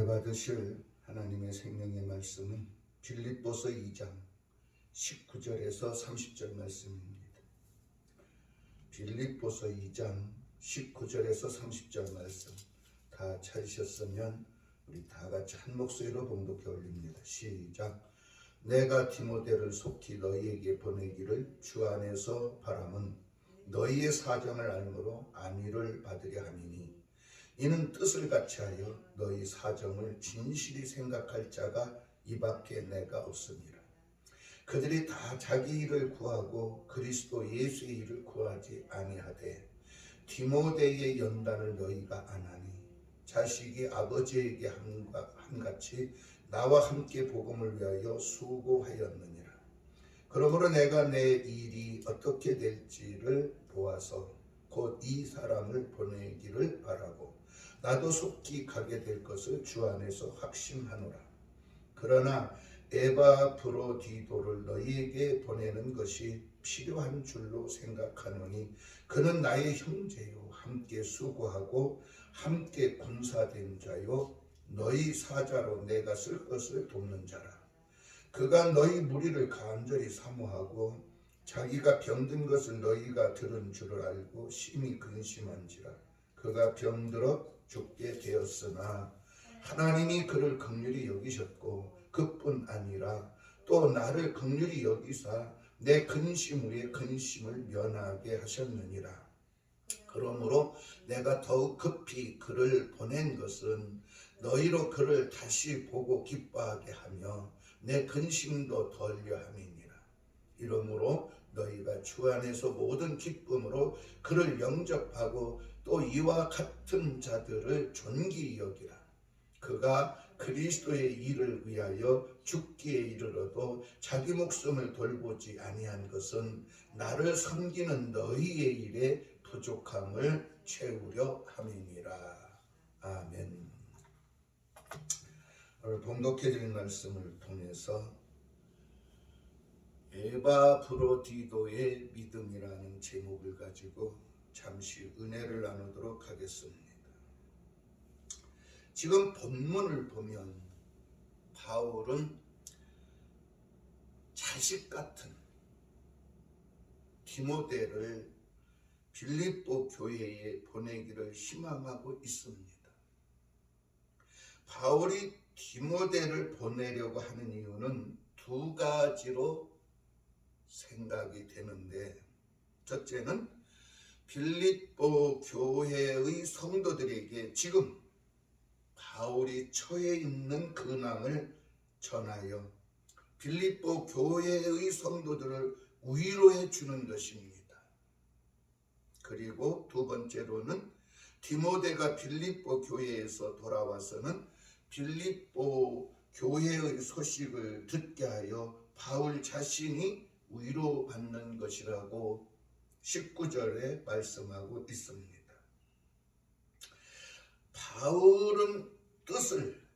은혜 받으실 하나님의 생명의 말씀은 빌립보서 2장 19절에서 30절 말씀입니다. 빌립보서 2장 19절에서 30절 말씀 다 찾으셨으면 우리 다 같이 한 목소리로 봉독해 올립니다. 시작. 내가 디모데를 속히 너희에게 보내기를 주 안에서 바람은 너희의 사정을 알므로 안위를 받으려 함이니 이는 뜻을 같이하여 너희 사정을 진실히 생각할 자가 이밖에 내가 없습니다. 그들이 다 자기 일을 구하고 그리스도 예수의 일을 구하지 아니하되 디모데의 연단을 너희가 안하니 자식이 아버지에게 함같이 나와 함께 복음을 위하여 수고하였느니라. 그러므로 내가 내 일이 어떻게 될지를 보아서 곧 이 사람을 보내기를 바라고 나도 속히 가게 될 것을 주 안에서 확신하노라. 그러나 에바브로디도를 너희에게 보내는 것이 필요한 줄로 생각하노니 그는 나의 형제요 함께 수고하고 함께 군사된 자요 너희 사자로 내가 쓸 것을 돕는 자라. 그가 너희 무리를 간절히 사모하고 자기가 병든 것을 너희가 들은 줄을 알고 심히 근심한지라. 그가 병들어 죽게 되었으나 하나님이 그를 긍휼히 여기셨고 그뿐 아니라 또 나를 긍휼히 여기사 내 근심 위에 근심을 면하게 하셨느니라. 그러므로 내가 더욱 급히 그를 보낸 것은 너희로 그를 다시 보고 기뻐하게 하며 내 근심도 덜려 함이니라. 이러므로 너희가 주 안에서 모든 기쁨으로 그를 영접하고 또 이와 같은 자들을 존귀히 여기라. 그가 그리스도의 일을 위하여 죽기에 이르러도 자기 목숨을 돌보지 아니한 것은 나를 섬기는 너희의 일에 부족함을 채우려 함이니라. 아멘. 오늘 봉독해 드린 말씀을 통해서 에바브로디도의 믿음이라는 제목을 가지고 잠시 은혜를 나누도록 하겠습니다. 지금 본문을 보면 바울은 자식 같은 디모데를 빌립보 교회에 보내기를 희망하고 있습니다. 바울이 디모데를 보내려고 하는 이유는 두 가지로 생각이 되는데, 첫째는 빌립보 교회의 성도들에게 지금 바울이 처해 있는 근황을 전하여 빌립보 교회의 성도들을 위로해 주는 것입니다. 그리고 두 번째로는 디모데가 빌립보 교회에서 돌아와서는 빌립보 교회의 소식을 듣게 하여 바울 자신이 위로받는 것이라고 19절에 말씀하고 있습니다. 바울은 뜻을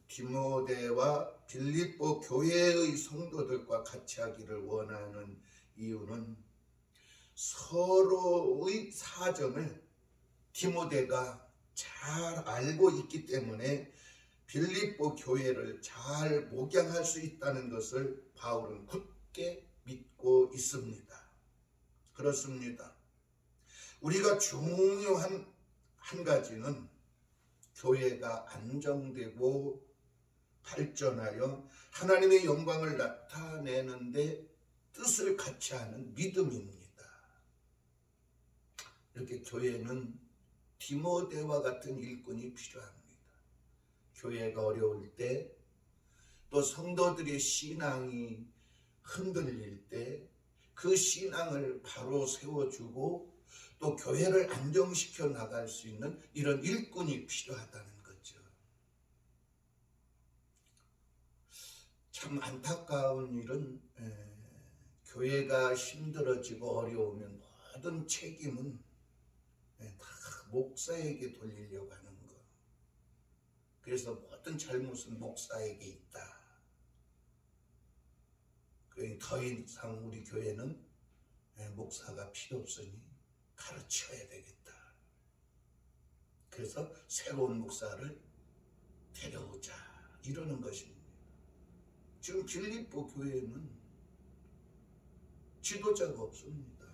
디모데와 빌립보 교회의 성도들과 같이 하기를 원하는 이유는 서로의 사정을 디모데가 잘 알고 있기 때문에 빌립보 교회를 잘 목양할 수 있다는 것을 바울은 굳게 믿고 있습니다. 그렇습니다. 우리가 중요한 한 가지는 교회가 안정되고 발전하여 하나님의 영광을 나타내는데 뜻을 같이 하는 믿음입니다. 이렇게 교회는 디모데와 같은 일꾼이 필요합니다. 교회가 어려울 때, 또 성도들의 신앙이 흔들릴 때 그 신앙을 바로 세워주고 또 교회를 안정시켜 나갈 수 있는 이런 일꾼이 필요하다는 거죠. 참 안타까운 일은 교회가 힘들어지고 어려우면 모든 책임은 다 목사에게 돌리려고 하는 거. 그래서 모든 잘못은 목사에게 있다. 더 이상 우리 교회는 목사가 필요 없으니 가르쳐야 되겠다. 그래서 새로운 목사를 데려오자 이러는 것입니다. 지금 빌립보 교회는 지도자가 없습니다.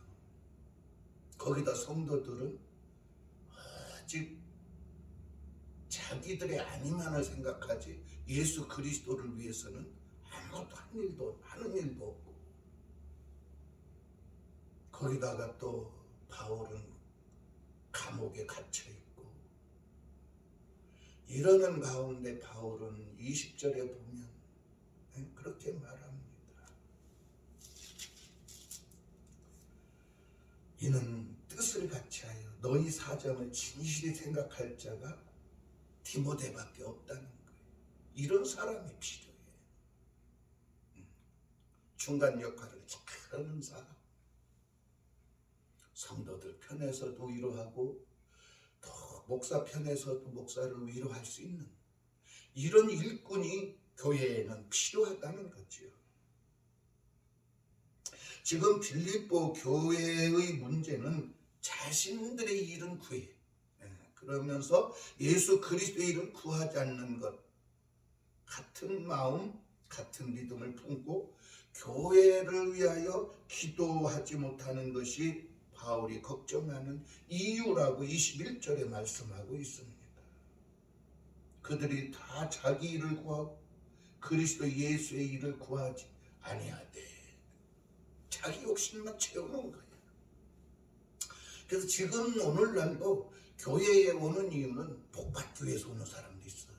거기다 성도들은 아직 자기들의 안위만을 생각하지 예수 그리스도를 위해서는 아무것도 하는 일도 없고, 거기다가 또 바울은 감옥에 갇혀 있고, 이러는 가운데 바울은 20절에 보면 그렇게 말합니다. 이는 뜻을 같이하여 너희 사정을 진실히 생각할 자가 디모데밖에 없다는 거예요. 이런 사람이 필요해. 중간 역할을 잘하는 사람, 성도들 편에서도 위로하고 또 목사 편에서도 목사를 위로할 수 있는 이런 일꾼이 교회에는 필요하다는 거지요. 지금 빌립보 교회의 문제는 자신들의 일은 구해, 그러면서 예수 그리스도의 일은 구하지 않는 것, 같은 마음, 같은 믿음을 품고 교회를 위하여 기도하지 못하는 것이 바울이 걱정하는 이유라고 21절에 말씀하고 있습니다. 그들이 다 자기 일을 구하고 그리스도 예수의 일을 구하지 아니하되 자기 욕심만 채우는 거야. 그래서 지금 오늘날도 교회에 오는 이유는 복받기 위해서 오는 사람도 있어요.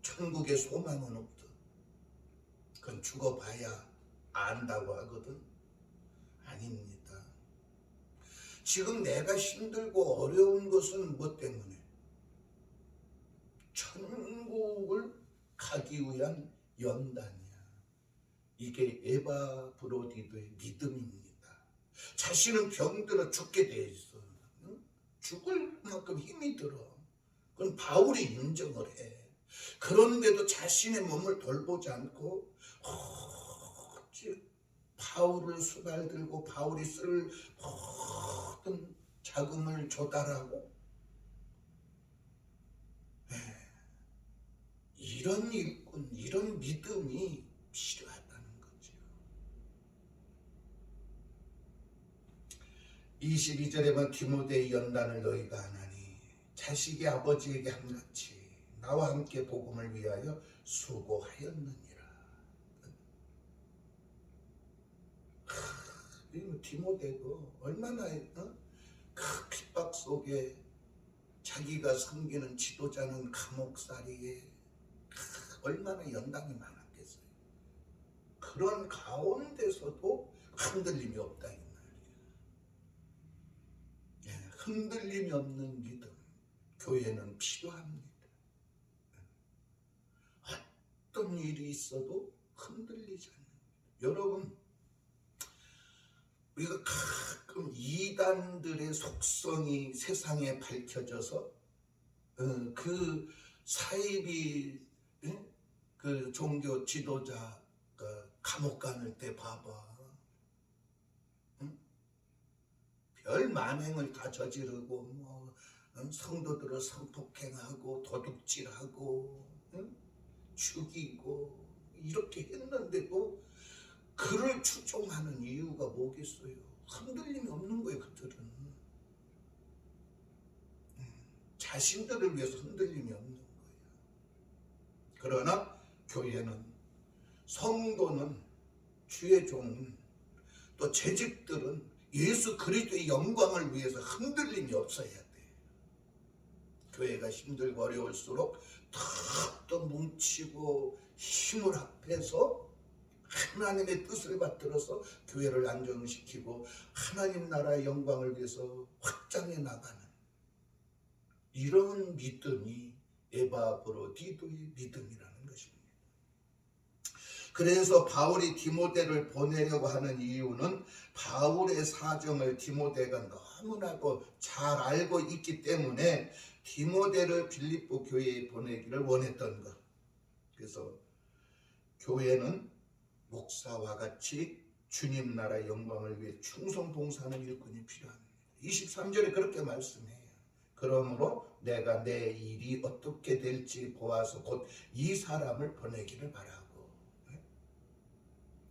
천국에 소망은 없어. 그건 죽어봐야 안다고 하거든. 아닙니다. 지금 내가 힘들고 어려운 것은 뭐 때문에? 천국을 가기 위한 연단이야. 이게 에바브로디도의 믿음입니다. 자신은 병들어 죽게 돼 있어. 죽을 만큼 힘이 들어. 그건 바울이 인정을 해. 그런데도 자신의 몸을 돌보지 않고 바울을 수발들고 바울이 쓸 모든 자금을 조달하고, 이런 일꾼, 이런 믿음이 필요하다는 거죠. 22절에 보면 디모데의 연단을 너희가 하나니 자식이 아버지에게 함같이 나와 함께 복음을 위하여 수고하였느니라. 디모데도 얼마나 그 핍박 속에 자기가 섬기는 지도자는 감옥살이에 얼마나 연단이 많았겠어요. 그런 가운데서도 흔들림이 없다 이 말이에요. 흔들림이 없는 믿음, 교회는 필요합니다. 어떤 일이 있어도 흔들리지 않는 거예요. 여러분, 우리가 가끔 이단들의 속성이 세상에 밝혀져서 그 사이비 그 종교 지도자 감옥 가는 때 봐봐. 별 만행을 다 저지르고 뭐 성도들을 성폭행하고 도둑질하고 죽이고 이렇게 했는데도 그를 추종하는 이유가 뭐겠어요? 흔들림이 없는 거예요. 그들은 자신들을 위해서 흔들림이 없는 거예요. 그러나 교회는, 성도는, 주의 종은, 또 재직들은 예수 그리스도의 영광을 위해서 흔들림이 없어야 돼요. 교회가 힘들고 어려울수록 더 뭉치고 힘을 합해서 하나님의 뜻을 받들어서 교회를 안정시키고 하나님 나라의 영광을 위해서 확장해 나가는 이런 믿음이 에바브로디도의 믿음이라는 것입니다. 그래서 바울이 디모데를 보내려고 하는 이유는 바울의 사정을 디모데가 너무나도 잘 알고 있기 때문에 디모데를 빌립보 교회에 보내기를 원했던 것. 그래서 교회는 목사와 같이 주님 나라의 영광을 위해 충성 봉사하는 일꾼이 필요합니다. 23절에 그렇게 말씀해요. 그러므로 내가 내 일이 어떻게 될지 보아서 곧 이 사람을 보내기를 바라고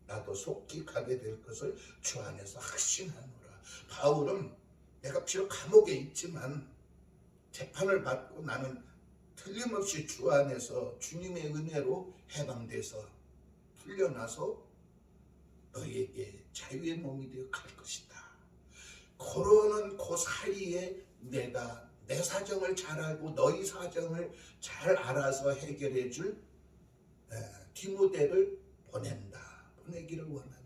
나도 속히 가게 될 것을 주 안에서 확신하노라. 바울은 내가 비록 감옥에 있지만 재판을 받고 나는 틀림없이 주 안에서 주님의 은혜로 해방돼서 풀려나서 너희에게 자유의 몸이 되어 갈 것이다. 그러는 그 사이에 내가 내 사정을 잘 알고 너희 사정을 잘 알아서 해결해 줄 디모데를 보내기를 원한다.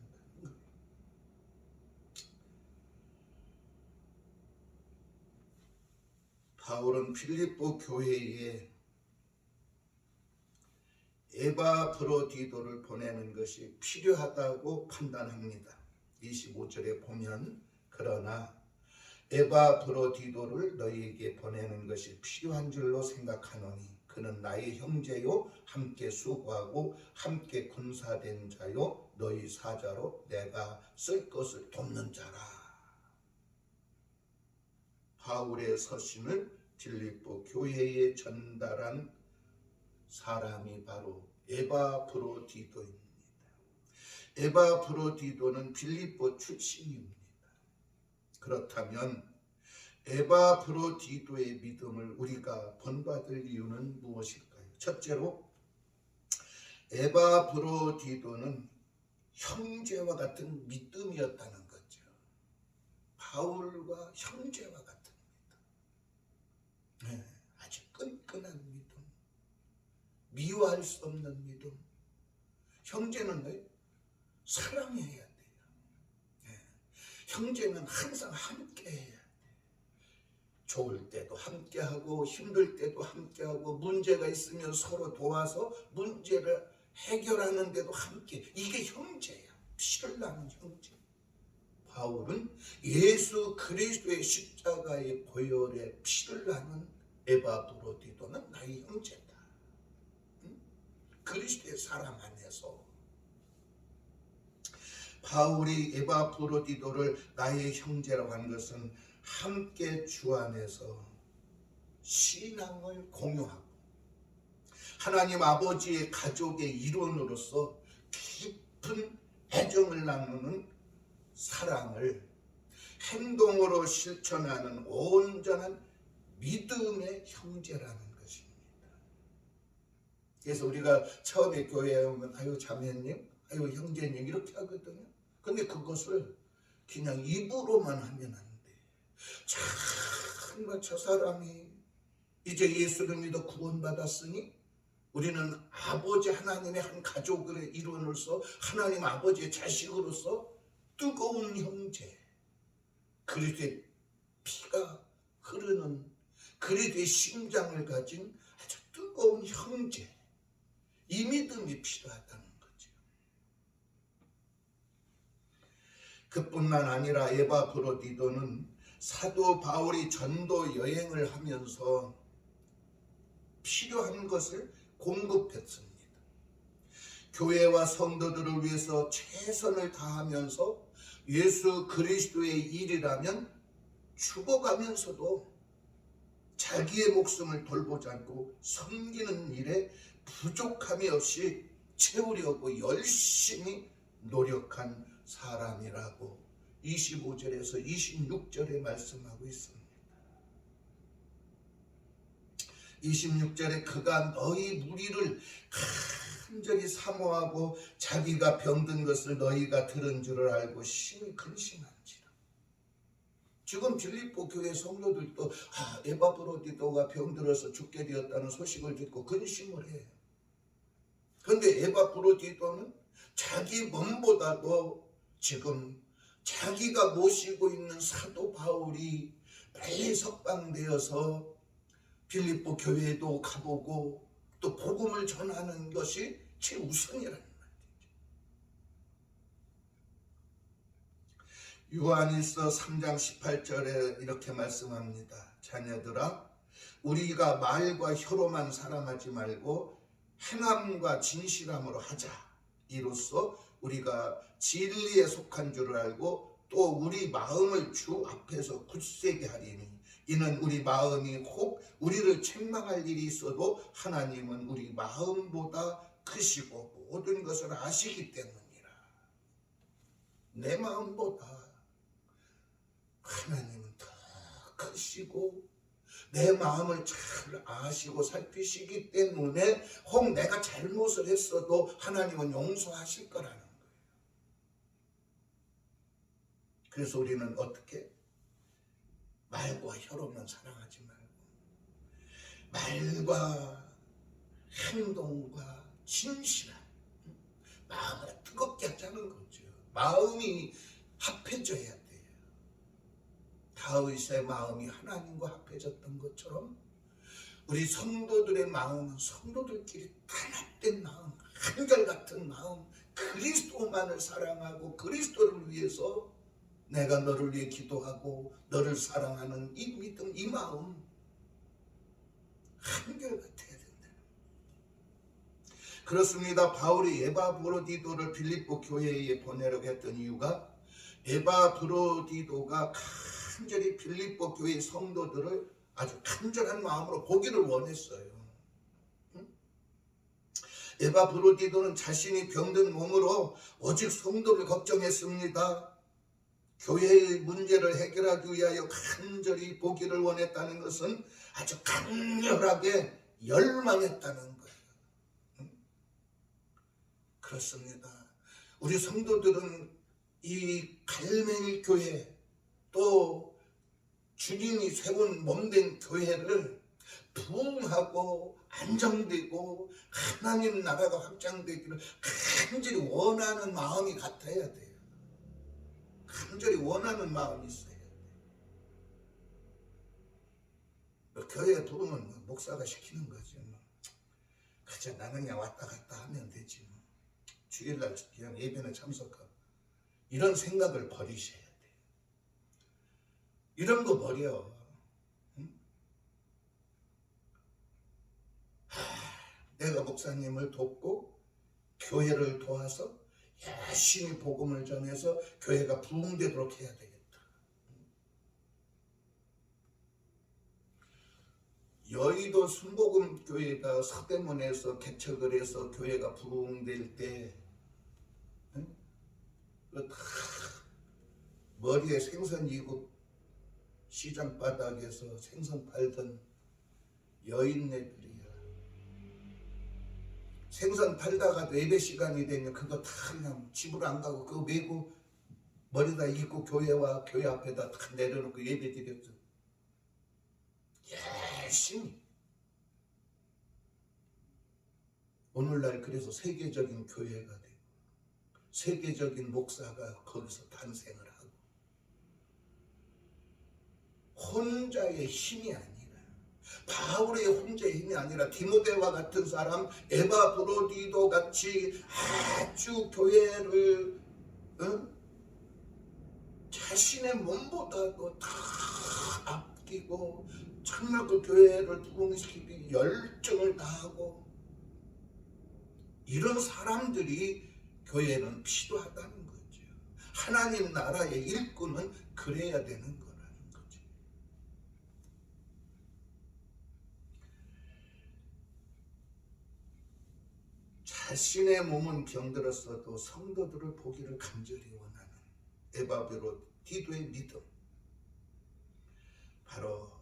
바울은 빌립보 교회에 에바브로디도를 보내는 것이 필요하다고 판단합니다. 25절에 보면 그러나 에바브로디도를 너희에게 보내는 것이 필요한 줄로 생각하노니 그는 나의 형제요 함께 수고하고 함께 군사된 자요 너희 사자로 내가 쓸 것을 돕는 자라. 바울의 서신을 빌립보 교회에 전달한 사람이 바로 에바브로디도입니다. 에바브로디도는 빌립보 출신입니다. 그렇다면 에바브로디도의 믿음을 우리가 본받을 이유는 무엇일까요? 첫째로 에바브로디도는 형제와 같은 믿음이었다는 거죠. 바울과 형제와 같은 믿음. 아주 끈끈한 믿음. 미워할 수 없는 믿음. 형제는 사랑해야 돼요. 형제는 항상 함께 해야 돼요. 좋을 때도 함께하고 힘들 때도 함께하고 문제가 있으면 서로 도와서 문제를 해결하는 데도 함께. 이게 형제야. 피를 나는 형제. 바울은 예수 그리스도의 십자가의 보혈에 피를 나는 에바브로디도는 나의 형제다. 그리스도의 사랑 안에서 바울이 에바브로디도를 나의 형제라고 한 것은 함께 주 안에서 신앙을 공유하고 하나님 아버지의 가족의 일원으로서 깊은 애정을 나누는 사랑을 행동으로 실천하는 온전한 믿음의 형제라는 것입니다. 그래서 우리가 처음에 교회에 오면 아유 자매님, 아유 형제님 이렇게 하거든요. 근데 그것을 그냥 입으로만 하면 안 돼. 정말 저 사람이 이제 예수를 믿어 구원받았으니 우리는 아버지 하나님의 한 가족의 일원으로서 하나님 아버지의 자식으로서 뜨거운 형제, 그리스도의 피가 흐르는 그리스도의 심장을 가진 아주 뜨거운 형제, 이 믿음이 필요하다는 거죠. 그뿐만 아니라 에바브로디도는 사도 바울이 전도 여행을 하면서 필요한 것을 공급했습니다. 교회와 성도들을 위해서 최선을 다하면서 예수 그리스도의 일이라면 죽어가면서도 자기의 목숨을 돌보지 않고 섬기는 일에 부족함이 없이 채우려고 열심히 노력한 사람이라고 25절에서 26절에 말씀하고 있습니다. 26절에 그가 너희 무리를 간절히 사모하고 자기가 병든 것을 너희가 들은 줄을 알고 심히 근심한지라. 지금 빌립보 교회 성도들도 에바브로디도가 병들어서 죽게 되었다는 소식을 듣고 근심을 해요. 그런데 에바브로디도는 자기 몸보다도 지금 자기가 모시고 있는 사도 바울이 빨리 석방되어서 빌립보 교회에도 가보고 또 복음을 전하는 것이 최우선이라는 말이죠. 요한일서 3장 18절에 이렇게 말씀합니다. 자녀들아, 우리가 말과 혀로만 사랑하지 말고 행함과 진실함으로 하자. 이로써 우리가 진리에 속한 줄을 알고 또 우리 마음을 주 앞에서 굳세게 하리니 이는 우리 마음이 혹 우리를 책망할 일이 있어도 하나님은 우리 마음보다 크시고 모든 것을 아시기 때문이라. 내 마음보다 하나님은 더 크시고 내 마음을 잘 아시고 살피시기 때문에 혹 내가 잘못을 했어도 하나님은 용서하실 거라는 거예요. 그래서 우리는 어떻게? 말과 혀로만 사랑하지 말고 말과 행동과 진실한 마음을 뜨겁게 하자는 거죠. 마음이 합해져야 돼요. 다윗의 마음이 하나님과 합해졌던 것처럼 우리 성도들의 마음은 성도들끼리 단합된 마음, 한결같은 마음, 그리스도만을 사랑하고 그리스도를 위해서 내가 너를 위해 기도하고 너를 사랑하는 이 믿음, 이 마음 한결같아야 된다. 그렇습니다. 바울이 에바브로디도를 빌립보 교회에 보내려고 했던 이유가 에바브로디도가 간절히 빌립보 교회 성도들을 아주 간절한 마음으로 보기를 원했어요. 에바브로디도는 자신이 병든 몸으로 오직 성도를 걱정했습니다. 교회의 문제를 해결하기 위하여 간절히 보기를 원했다는 것은 아주 강렬하게 열망했다는 거예요. 그렇습니다. 우리 성도들은 이 갈멜 교회 또 주님이 세운 몸된 교회를 부흥하고 안정되고 하나님 나라가 확장되기를 간절히 원하는 마음이 같아야 돼요. 간절히 원하는 마음이 있어야 돼요. 교회 부흥은 목사가 시키는 거지. 그저 나는 그냥 왔다 갔다 하면 되지. 주일날 그냥 예배는 참석하고. 이런 생각을 버리셔야 돼요. 이런 거 버려. 내가 목사님을 돕고 교회를 도와서 열심히 복음을 전해서 교회가 부흥되도록 해야 되겠다. 여의도 순복음교회가 서대문에서 개척을 해서 교회가 부흥될 때 머리에 생선 이고 시장 바닥에서 생선 팔던 여인네들이야. 생선 팔다가도 예배 시간이 되면 그거 다 그냥 집으로 안 가고 그거 메고 머리다 입고 교회와 교회 앞에다 다 내려놓고 예배 드렸죠. 열심히. 오늘날 그래서 세계적인 교회가 되고 세계적인 목사가 거기서 탄생을 하고 혼자의 힘이 아니라 바울의 혼자의 힘이 아니라 디모데와 같은 사람, 에바브로디도 같이 아주 교회를 자신의 몸보다도 다 아끼고 정말 그 교회를 부흥시키기 열정을 다하고 이런 사람들이 교회는 필요하다는 거죠. 하나님 나라의 일꾼은 그래야 되는 거라는 거죠. 자신의 몸은 병들었어도 성도들을 보기를 간절히 원하는 에바브로디도의 믿음, 바로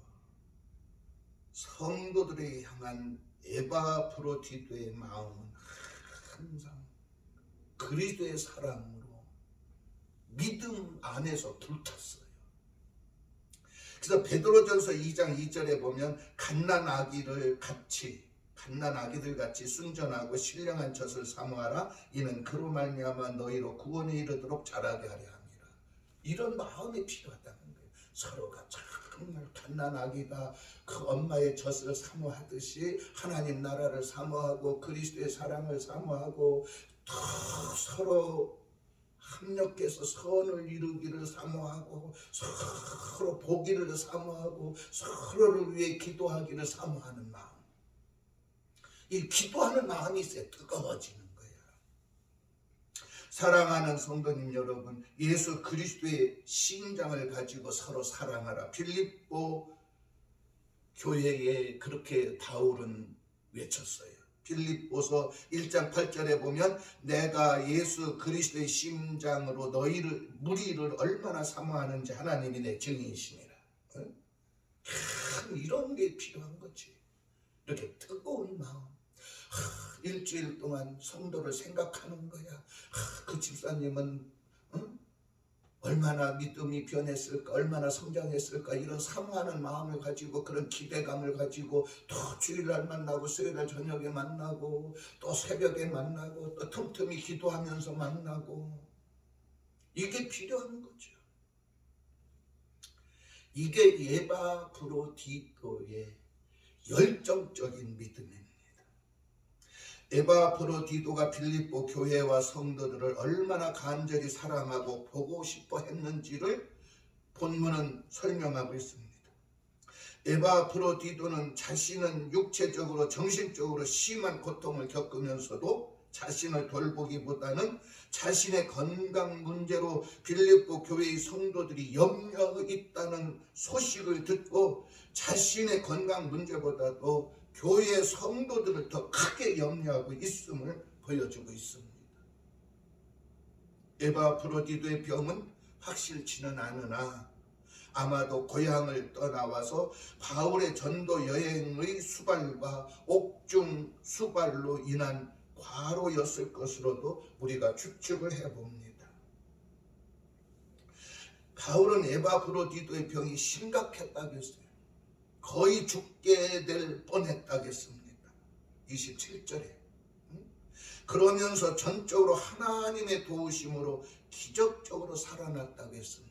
성도들을 향한 에바브로디도의 마음은 항상 그리스도의 사랑으로 믿음 안에서 불탔어요. 그래서 베드로전서 2장 2절에 보면 갓난아기들 같이 순전하고 신령한 젖을 사모하라. 이는 그로 말미암아 너희로 구원에 이르도록 자라게 하려 함이라. 이런 마음이 필요하다는 거예요. 서로가 정말 갓난아기가 그 엄마의 젖을 사모하듯이 하나님 나라를 사모하고 그리스도의 사랑을 사모하고 서로 합력해서 선을 이루기를 사모하고 서로 보기를 사모하고 서로를 위해 기도하기를 사모하는 마음. 이 기도하는 마음이 있어야 뜨거워지는 거예요. 사랑하는 성도님 여러분, 예수 그리스도의 심장을 가지고 서로 사랑하라. 빌립보 교회에 그렇게 바울은 외쳤어요. 빌립보서 1장 8절에 보면 내가 예수 그리스도의 심장으로 너희를 무리를 얼마나 사모하는지 하나님이 내 증인이시니라. 참 이런 게 필요한 거지. 이렇게 뜨거운 마음. 일주일 동안 성도를 생각하는 거야. 그 집사님은 얼마나 믿음이 변했을까, 얼마나 성장했을까, 이런 사모하는 마음을 가지고 그런 기대감을 가지고 또 주일날 만나고 수요일날 저녁에 만나고 또 새벽에 만나고 또 틈틈이 기도하면서 만나고, 이게 필요한 거죠. 이게 에바프로디토의 열정적인 믿음입니다. 에바프로디토가 빌립보 교회와 성도들을 얼마나 간절히 사랑하고 보고 싶어 했는지를 본문은 설명하고 있습니다. 에바프로디토는 자신은 육체적으로 정신적으로 심한 고통을 겪으면서도 자신을 돌보기보다는 자신의 건강 문제로 빌립보 교회의 성도들이 염려하고 있다는 소식을 듣고 자신의 건강 문제보다도 교회 성도들을 더 크게 염려하고 있음을 보여주고 있습니다. 에바프로디토의 병은 확실치는 않으나 아마도 고향을 떠나와서 바울의 전도 여행의 수발과 옥중 수발로 인한 과로였을 것으로도 우리가 추측을 해봅니다. 바울은 에바프로디토의 병이 심각했다고 했어요. 거의 죽게 될 뻔했다고 했습니다. 27절에. 그러면서 전적으로 하나님의 도우심으로 기적적으로 살아났다고 했습니다.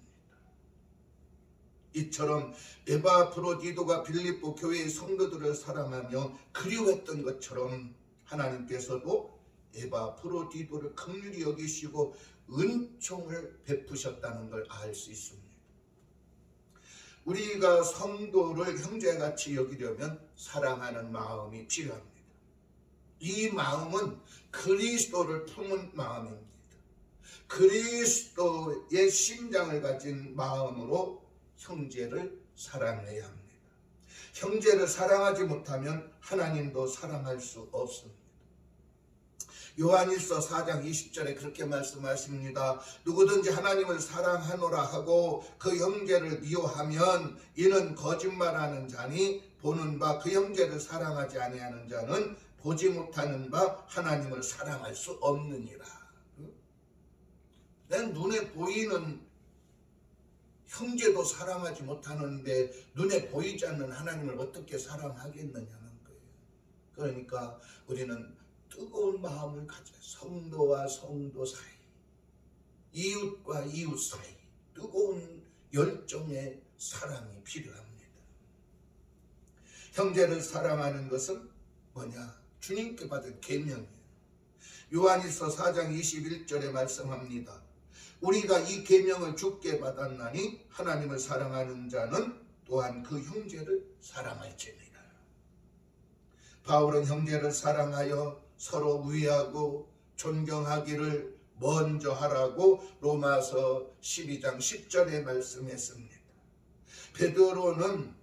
이처럼 에바프로디토가 빌립보 교회의 성도들을 사랑하며 그리워했던 것처럼 하나님께서도 에바프로디토를 긍휼히 여기시고 은총을 베푸셨다는 걸 알 수 있습니다. 우리가 성도를 형제같이 여기려면 사랑하는 마음이 필요합니다. 이 마음은 그리스도를 품은 마음입니다. 그리스도의 심장을 가진 마음으로 형제를 사랑해야 합니다. 형제를 사랑하지 못하면 하나님도 사랑할 수 없습니다. 요한일서 4장 20절에 그렇게 말씀하십니다. 누구든지 하나님을 사랑하노라 하고 그 형제를 미워하면 이는 거짓말하는 자니 보는 바 그 형제를 사랑하지 아니하는 자는 보지 못하는 바 하나님을 사랑할 수 없느니라. 내 눈에 보이는 형제도 사랑하지 못하는데 눈에 보이지 않는 하나님을 어떻게 사랑하겠느냐는 거예요. 그러니까 우리는 뜨거운 마음을 가져 성도와 성도 사이, 이웃과 이웃 사이 뜨거운 열정의 사랑이 필요합니다. 형제를 사랑하는 것은 뭐냐? 주님께 받은 계명이에요. 요한일서 4장 21절에 말씀합니다. 우리가 이 계명을 주께 받았나니 하나님을 사랑하는 자는 또한 그 형제를 사랑할지니라. 바울은 형제를 사랑하여 서로 위하고 존경하기를 먼저 하라고 로마서 12장 10절에 말씀했습니다. 베드로는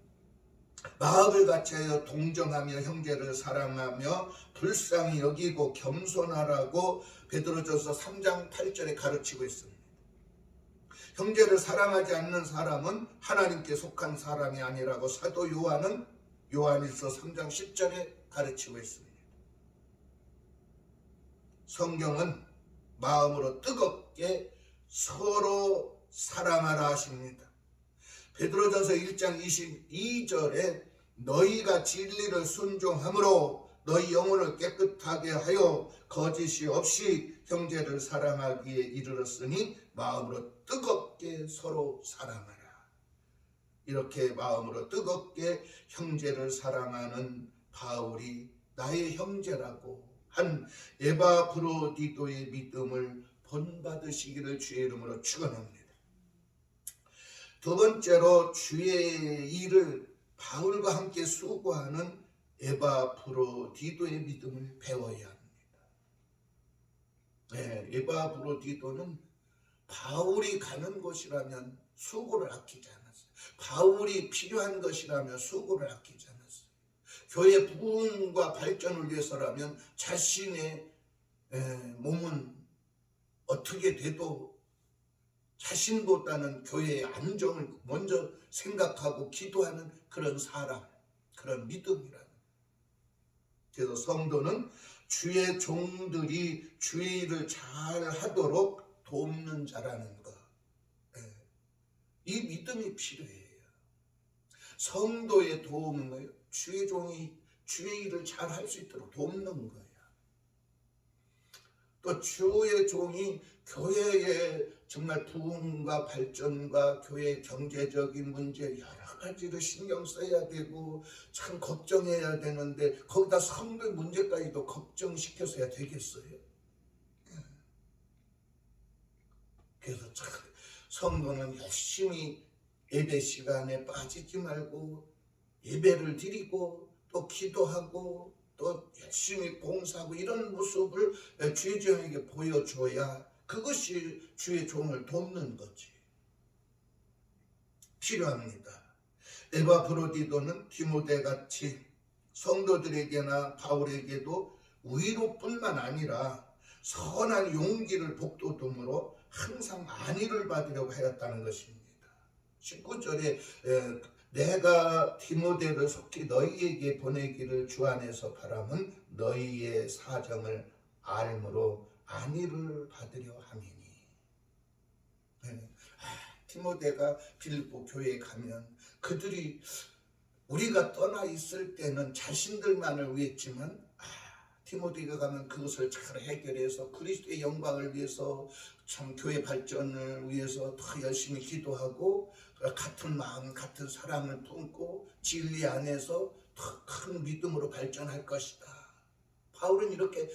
마음을 같이하여 동정하며 형제를 사랑하며 불쌍히 여기고 겸손하라고 베드로전서 3장 8절에 가르치고 있습니다. 형제를 사랑하지 않는 사람은 하나님께 속한 사람이 아니라고 사도 요한은 요한일서 3장 10절에 가르치고 있습니다. 성경은 마음으로 뜨겁게 서로 사랑하라 하십니다. 베드로전서 1장 22절에 너희가 진리를 순종함으로 너희 영혼을 깨끗하게 하여 거짓이 없이 형제를 사랑하기에 이르렀으니 마음으로 뜨겁게 서로 사랑하라. 이렇게 마음으로 뜨겁게 형제를 사랑하는 바울이 나의 형제라고 한 에바프로디토의 믿음을 본받으시기를 주의 이름으로 축원합니다. 두 번째로 주의 일을 바울과 함께 수고하는 에바프로디토의 믿음을 배워야 합니다. 네, 에바프로디토는 바울이 가는 곳이라면 수고를 아끼지 않았어요. 바울이 필요한 것이라면 수고를 아끼지 않았어요. 교회 부흥과 발전을 위해서라면 자신의 몸은 어떻게 돼도 자신보다는 교회의 안정을 먼저 생각하고 기도하는 그런 사람, 그런 믿음이라는. 그래서 성도는 주의 종들이 주의 일을 잘 하도록 돕는 자라는 것. 이 믿음이 필요해요. 성도의 도움은 뭐예요? 주의 종이 주의 일을 잘 할 수 있도록 돕는 거예요. 또 주의 종이 교회의 정말 부흥과 발전과 교회의 경제적인 문제 여러 가지를 신경 써야 되고 참 걱정해야 되는데 거기다 성도의 문제까지도 걱정시켜서야 되겠어요? 그래서 참 성도는 열심히 예배 시간에 빠지지 말고 예배를 드리고 또 기도하고 또 열심히 봉사하고 이런 모습을 주의 종에게 보여줘야 그것이 주의 종을 돕는 거지. 필요합니다. 에바브로디도는 디모데같이 성도들에게나 바울에게도 위로뿐만 아니라 선한 용기를 북돋움으로 항상 안위를 받으려고 하였다는 것입니다. 19절에 내가 디모데를 속히 너희에게 보내기를 주 안에서 바람은 너희의 사정을 알므로 안위를 받으려 함이니. 디모데가 빌립보 교회에 가면 그들이 우리가 떠나 있을 때는 자신들만을 위했지만 디모데가 가면 그것을 잘 해결해서 그리스도의 영광을 위해서 참 교회 발전을 위해서 더 열심히 기도하고 같은 마음 같은 사랑을 품고 진리 안에서 더 큰 믿음으로 발전할 것이다. 바울은 이렇게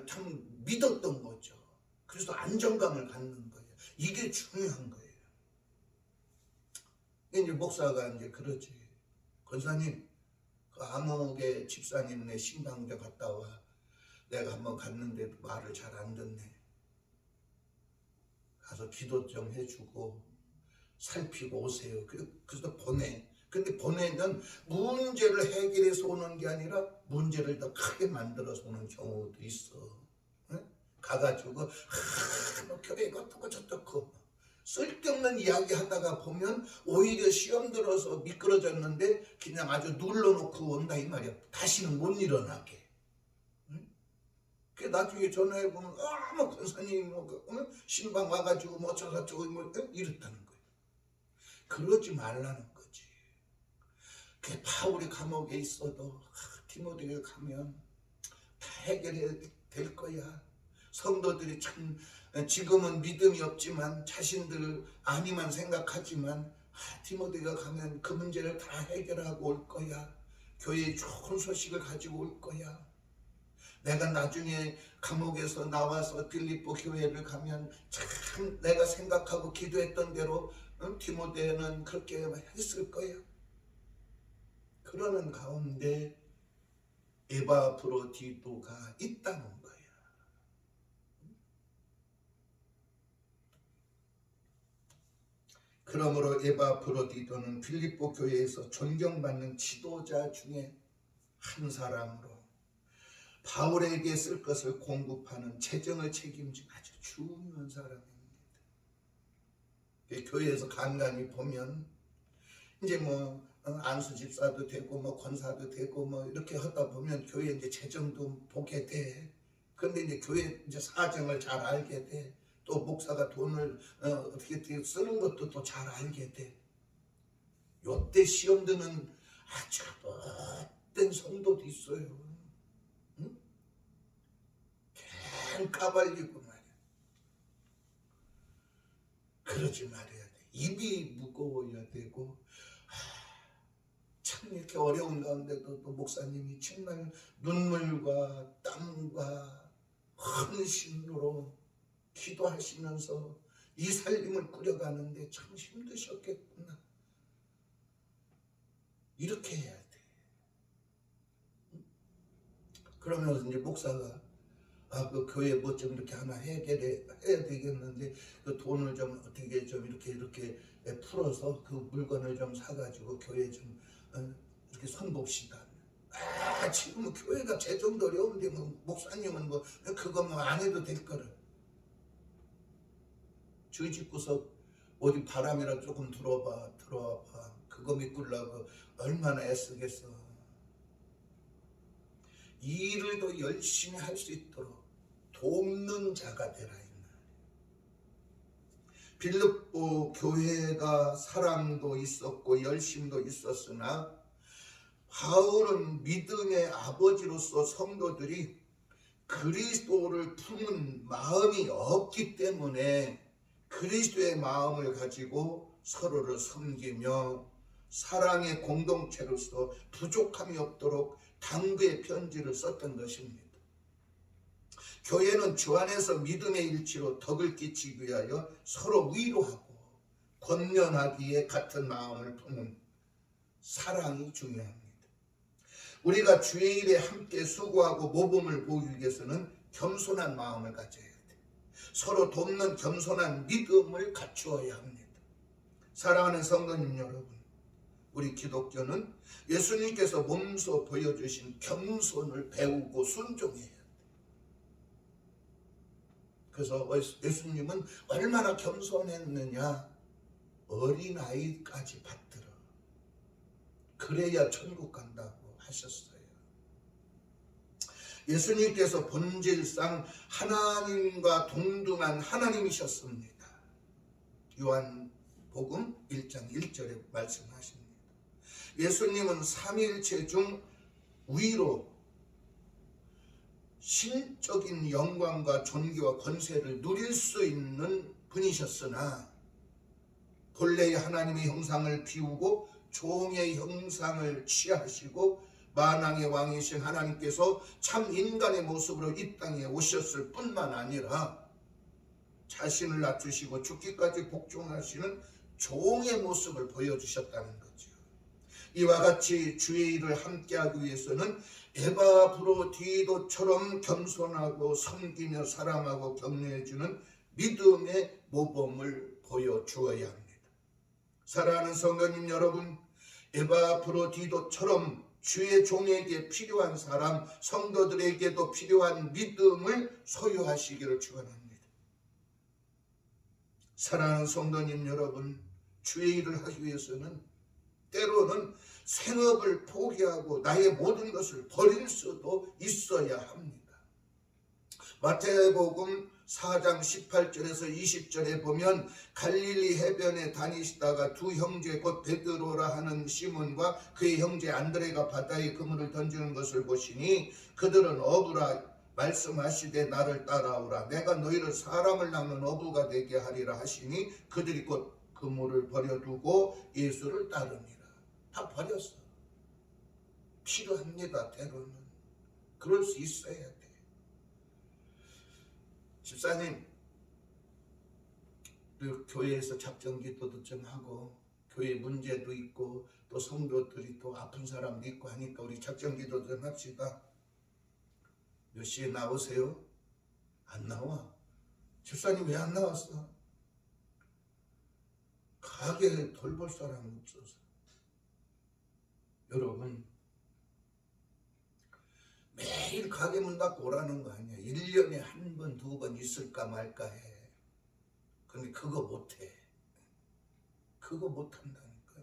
참 믿었던 거죠. 그래서 안정감을 갖는 거예요. 이게 중요한 거예요. 이제 목사가 이제 그러지. 권사님, 그 암흑의 집사님네 신방대 갔다 와. 내가 한번 갔는데도 말을 잘 안 듣네. 가서 기도 좀 해주고 살피고 오세요. 그래서 보내. 근데 보내면 문제를 해결해서 오는 게 아니라 문제를 더 크게 만들어서 오는 경우도 있어. 응? 가가지고 뭐 교회가 어떻고 저떻고 쓸데없는 이야기 하다가 보면 오히려 시험 들어서 미끄러졌는데 그냥 아주 눌러놓고 온다 이 말이야. 다시는 못 일어나게. 그 나중에 전화해보면 뭐 권사님 신방 와가지고 뭐 어쩌고저쩌고 뭐 이랬다는 거예요. 그러지 말라는 거지. 그 바울이 감옥에 있어도 디모데가 가면 다 해결해야 될 거야. 성도들이 참 지금은 믿음이 없지만 자신들 아니만 생각하지만 디모데가 가면 그 문제를 다 해결하고 올 거야. 교회에 좋은 소식을 가지고 올 거야. 내가 나중에 감옥에서 나와서 빌립보 교회를 가면 참 내가 생각하고 기도했던 대로 디모데는 그렇게 했을 거야. 그러는 가운데 에바브로디도가 있다는 거야. 그러므로 에바브로디도는 빌립보 교회에서 존경받는 지도자 중에 한 사람으로 바울에게 쓸 것을 공급하는 재정을 책임진 아주 중요한 사람입니다. 교회에서 간간히 보면 이제 뭐 안수 집사도 되고 뭐 권사도 되고 뭐 이렇게 하다 보면 교회 이제 재정도 보게 돼. 그런데 이제 교회 이제 사정을 잘 알게 돼. 또 목사가 돈을 어떻게 쓰는 것도 또 잘 알게 돼. 요때 시험 드는 아주 못된 성도도 있어요. 응? 개 까발리고 말이야. 그러지 말아야 돼. 입이 무거워야 되고 참 이렇게 어려운 가운데도 또 목사님이 정말 눈물과 땀과 헌신으로 기도하시면서 이 살림을 꾸려가는데 참 힘드셨겠구나. 이렇게 해야 돼. 그러면서 이제 목사가 그 교회 뭐 좀 이렇게 하나 해결해 해야 되겠는데 그 돈을 좀 어떻게 좀 이렇게 풀어서 그 물건을 좀 사가지고 교회 좀 이렇게 손봅시다. 지금 교회가 재정도 어려운데 뭐 목사님은 뭐 그거 뭐 안 해도 될 거를. 주의 집구석 어디 바람이라 조금 들어와봐. 그거 믿으려고 얼마나 애쓰겠어. 이 일을 더 열심히 할 수 있도록 돕는 자가 되라. 빌립보 교회가 사랑도 있었고 열심도 있었으나 바울은 믿음의 아버지로서 성도들이 그리스도를 품은 마음이 없기 때문에 그리스도의 마음을 가지고 서로를 섬기며 사랑의 공동체로서 부족함이 없도록 당부의 편지를 썼던 것입니다. 교회는 주 안에서 믿음의 일치로 덕을 끼치기 위하여 서로 위로하고 권면하기에 같은 마음을 품은 사랑이 중요합니다. 우리가 주의 일에 함께 수고하고 모범을 보이기 위해서는 겸손한 마음을 가져야 돼. 서로 돕는 겸손한 믿음을 갖추어야 합니다. 사랑하는 성도님 여러분, 우리 기독교는 예수님께서 몸소 보여주신 겸손을 배우고 순종해야 돼. 그래서 예수님은 얼마나 겸손했느냐, 어린아이까지 받들어. 그래야 천국 간다고 하셨어요. 예수님께서 본질상 하나님과 동등한 하나님이셨습니다. 요한복음 1장 1절에 말씀하십니다. 예수님은 삼위일체 중 위로 신적인 영광과 존귀와 권세를 누릴 수 있는 분이셨으나 본래의 하나님의 형상을 비우고 종의 형상을 취하시고 만왕의 왕이신 하나님께서 참 인간의 모습으로 이 땅에 오셨을 뿐만 아니라 자신을 낮추시고 죽기까지 복종하시는 종의 모습을 보여주셨다는 거죠. 이와 같이 주의 일을 함께하기 위해서는 에바브로디도처럼 겸손하고 섬기며 사랑하고 격려해주는 믿음의 모범을 보여주어야 합니다. 사랑하는 성도님 여러분, 에바브로디도처럼 주의 종에게 필요한 사람, 성도들에게도 필요한 믿음을 소유하시기를 축원합니다. 사랑하는 성도님 여러분, 주의 일을 하기 위해서는 때로는 생업을 포기하고 나의 모든 것을 버릴 수도 있어야 합니다. 마태복음 4장 18절에서 20절에 보면 갈릴리 해변에 다니시다가 두 형제 곧 베드로라 하는 시몬과 그의 형제 안드레가 바다에 그물을 던지는 것을 보시니 그들은 어부라 말씀하시되 나를 따라오라 내가 너희를 사람을 낚는 어부가 되게 하리라 하시니 그들이 곧 그물을 버려두고 예수를 따르니라. 다 버렸어. 필요합니다. 때로는 그럴 수 있어야 돼. 집사님, 교회에서 작정기도도 좀 하고 교회 문제도 있고 또 성도들이 또 아픈 사람도 있고 하니까 우리 작정기도 좀 합시다. 몇 시에 나오세요? 안 나와. 집사님 왜 안 나왔어? 가게에 돌볼 사람이 없어서. 여러분, 매일 가게 문 닫고 오라는 거 아니야. 1년에 한 번, 두 번 있을까 말까 해. 근데 그거 못해. 그거 못한다니까.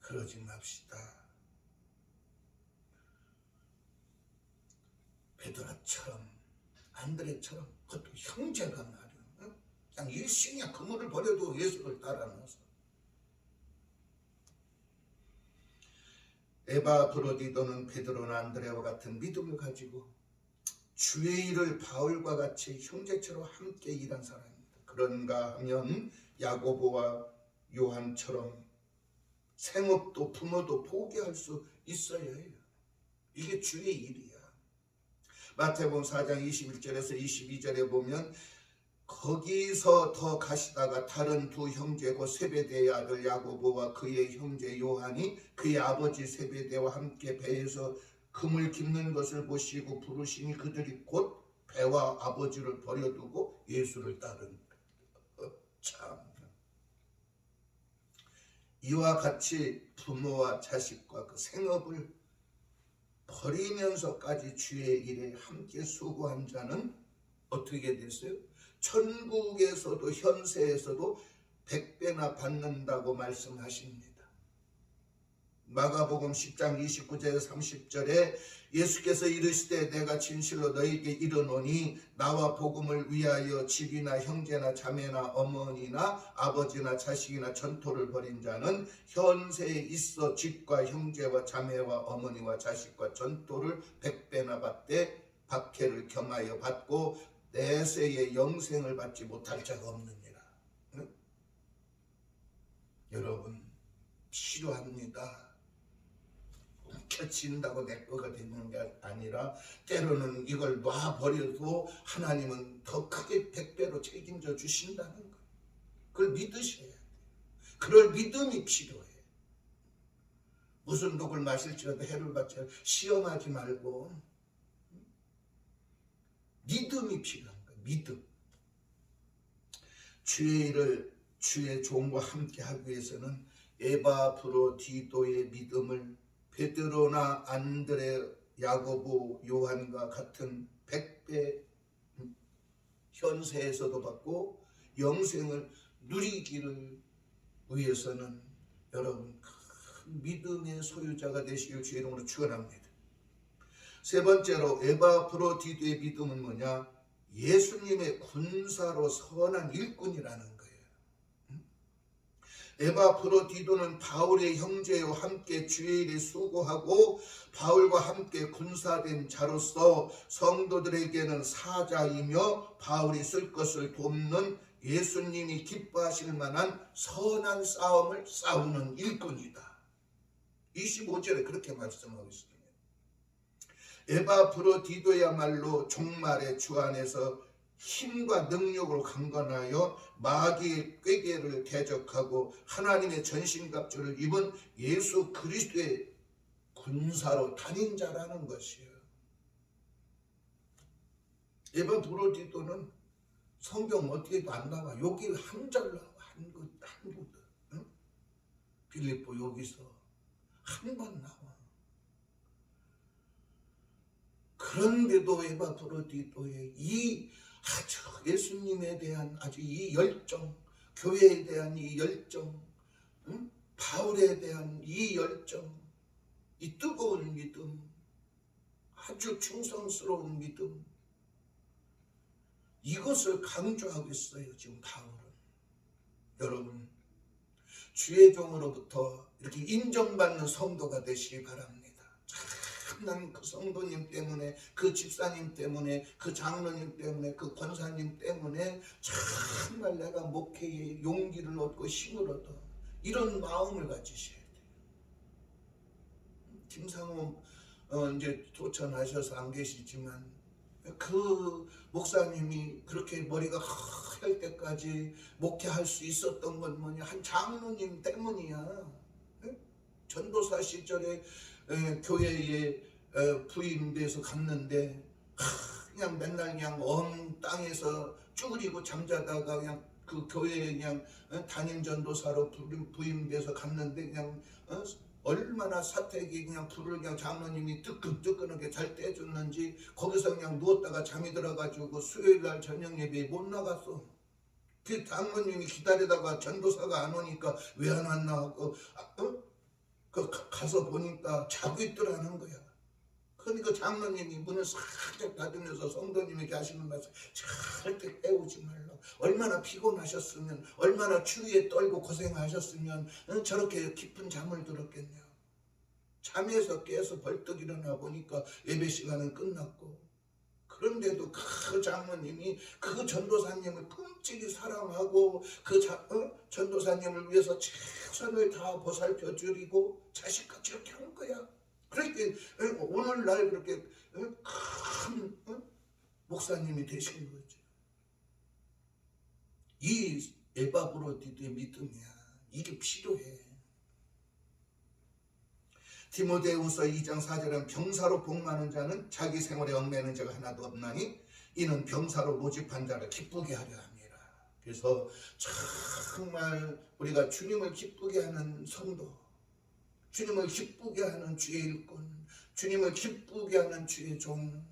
그러지 맙시다. 베드로처럼 안드레처럼 그것도 형제가 말이야. 그냥 일심이야. 그물을 버려도 예수를 따라나서. 에바브로디도는 베드로나 안드레와 같은 믿음을 가지고 주의 일을 바울과 같이 형제처럼 함께 일한 사람입니다. 그런가 하면 야고보와 요한처럼 생업도 부모도 포기할 수 있어야 해요. 이게 주의 일이야. 마태복음 4장 21절에서 22절에 보면 거기서 더 가시다가 다른 두 형제고 세베대의 아들 야고보와 그의 형제 요한이 그의 아버지 세베대와 함께 배에서 금을 깁는 것을 보시고 부르시니 그들이 곧 배와 아버지를 버려두고 예수를 따른. 참, 이와 같이 부모와 자식과 그 생업을 버리면서까지 주의 일에 함께 수고한 자는 어떻게 됐어요? 천국에서도 현세에서도 100배나 받는다고 말씀하십니다. 마가복음 10장 29절 30절에 예수께서 이르시되 내가 진실로 너희에게 이르노니 나와 복음을 위하여 집이나 형제나 자매나 어머니나 아버지나 자식이나 전토를 벌인 자는 현세에 있어 집과 형제와 자매와 어머니와 자식과 전토를 100배나 받되 박해를 경하여 받고 내세에 영생을 받지 못할 자가 없느니라. 응? 여러분 필요합니다. 켜친다고 내 거가 되는 게 아니라 때로는 이걸 놔버려도 하나님은 더 크게 100배로 책임져 주신다는 거예요. 그걸 믿으셔야 돼요. 그럴 믿음이 필요해. 무슨 독을 마실지라도 해를 받지 시험하지 말고 믿음이 필요한 거예요. 믿음. 주의 일을 주의 종과 함께 하기 위해서는 에바브로디도의 믿음을 베드로나 안드레, 야고보, 요한과 같은 100배 현세에서도 받고 영생을 누리기를 위해서는 여러분 큰 믿음의 소유자가 되시길 주의 이름으로 축원합니다. 세 번째로 에바브로디도의 믿음은 뭐냐? 예수님의 군사로 선한 일꾼이라는 거예요. 에바브로디도는 바울의 형제와 함께 주의 일에 수고하고 바울과 함께 군사된 자로서 성도들에게는 사자이며 바울이 쓸 것을 돕는 예수님이 기뻐하실 만한 선한 싸움을 싸우는 일꾼이다. 25절에 그렇게 말씀하고 있습니다. 에바브로디도야말로 종말의 주 안에서 힘과 능력으로 강건하여 마귀의 꾀계를 대적하고 하나님의 전신갑주를 입은 예수 그리스도의 군사로 다닌 자라는 것이에요. 에바브로디도는 성경 어디에도 안 나와. 여기 한 절 나와. 한 구절. 응? 빌립보 여기서 한 번 나와. 그런데도 에바브로디도의 이 아주 예수님에 대한 아주 이 열정, 교회에 대한 이 열정, 바울에 대한 이 열정, 이 뜨거운 믿음, 아주 충성스러운 믿음, 이것을 강조하고 있어요. 지금 바울은. 여러분 주의 종으로부터 이렇게 인정받는 성도가 되시기 바랍니다. 난 그 성도님 때문에, 그 집사님 때문에, 그 장로님 때문에, 그 권사님 때문에 정말 내가 목회에 용기를 얻고 힘을 얻어. 이런 마음을 가지셔야 돼요. 김상호 이제 도천하셔서 안 계시지만 그 목사님이 그렇게 머리가 하얄 때까지 목회할 수 있었던 건 뭐냐? 한 장로님 때문이야. 전도사 시절에 교회에 부임돼서 갔는데 그냥 맨날 그냥 땅에서 쭈그리고 잠자다가 그냥 그 교회에 그냥 담임 전도사로 부임돼서 갔는데 그냥 얼마나 사택이 그냥 불을 그냥 장로님이 뜨끈뜨끈하게 잘 떼줬는지 거기서 그냥 누웠다가 잠이 들어가지고 수요일날 저녁 예배에 못 나갔어. 그 장로님이 기다리다가 전도사가 안 오니까 왜 안 왔나 하고 가서 보니까 자고 있더라는 거야. 그러니까 장로님이 문을 살짝 닫으면서 성도님에게 하시는 말씀, 절대 깨우지 말라. 얼마나 피곤하셨으면, 얼마나 추위에 떨고 고생하셨으면 저렇게 깊은 잠을 들었겠냐. 잠에서 깨서 벌떡 일어나 보니까 예배 시간은 끝났고, 그런데도 그 장로님이 그 전도사님을 끔찍이 사랑하고 그 전도사님을 위해서 최선을 다 보살펴 주리고 자식같이 이렇게 한 거야. 그렇게 오늘날 그렇게 큰 목사님이 되신 거죠. 이 에바브로디도의 믿음이야. 이게 필요해. 디모데후서 2장 4절은 병사로 복마는 자는 자기 생활에 얽매는 자가 하나도 없나니 이는 병사로 모집한 자를 기쁘게 하려 함이라. 그래서 정말 우리가 주님을 기쁘게 하는 성도, 주님을 기쁘게 하는 주의 일꾼, 주님을 기쁘게 하는 주의 종,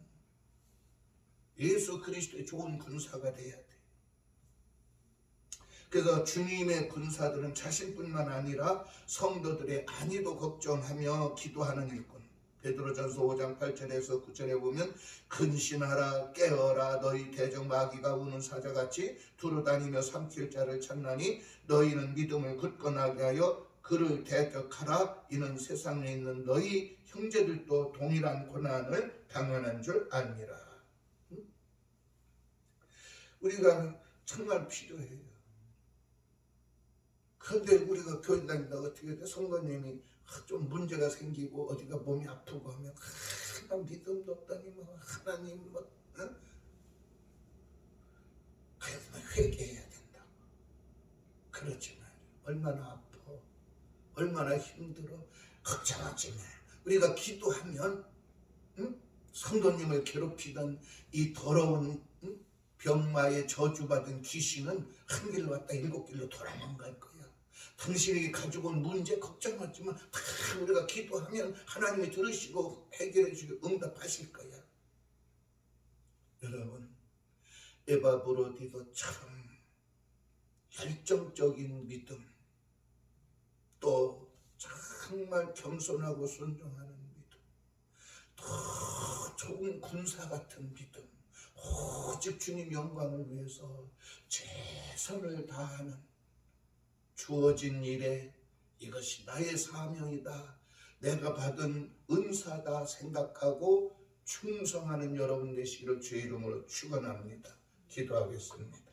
예수 그리스도의 좋은 군사가 돼야 돼. 그래서 주님의 군사들은 자신뿐만 아니라 성도들의 안위도 걱정하며 기도하는 일꾼. 베드로전서 5장 8절에서 9절에 보면 근신하라 깨어라 너희 대적 마귀가 우는 사자같이 두루다니며 삼킬 자를 찾나니 너희는 믿음을 굳건하게 하여 그를 대적하라. 이는 세상에 있는 너희 형제들도 동일한 고난을 당하는 줄 아니라. 우리가 정말 필요해요. 그런데 우리가 교회 다니다 어떻게 돼? 성도님이 좀 문제가 생기고 어디가 몸이 아프고 하면 나 믿음도 없다니 뭐 하나님 뭐 그래서 회개해야 된다고. 그렇지만 얼마나 아파, 얼마나 힘들어. 걱정하지 마. 우리가 기도하면 성도님을 괴롭히던 이 더러운 병마에 저주받은 귀신은 한 길로 왔다 7길로 돌아만 갈 거야. 당신이 가지고 온 문제 걱정하지만 다 우리가 기도하면 하나님이 들으시고 해결해 주시고 응답하실 거야. 여러분, 에바 브로디도 참 열정적인 믿음, 또 정말 겸손하고 순종하는 믿음, 더 좋은 군사 같은 믿음, 오직 주님 영광을 위해서 최선을 다하는, 주어진 일에 이것이 나의 사명이다, 내가 받은 은사다 생각하고 충성하는 여러분 되시기를 주의 이름으로 축원합니다. 기도하겠습니다.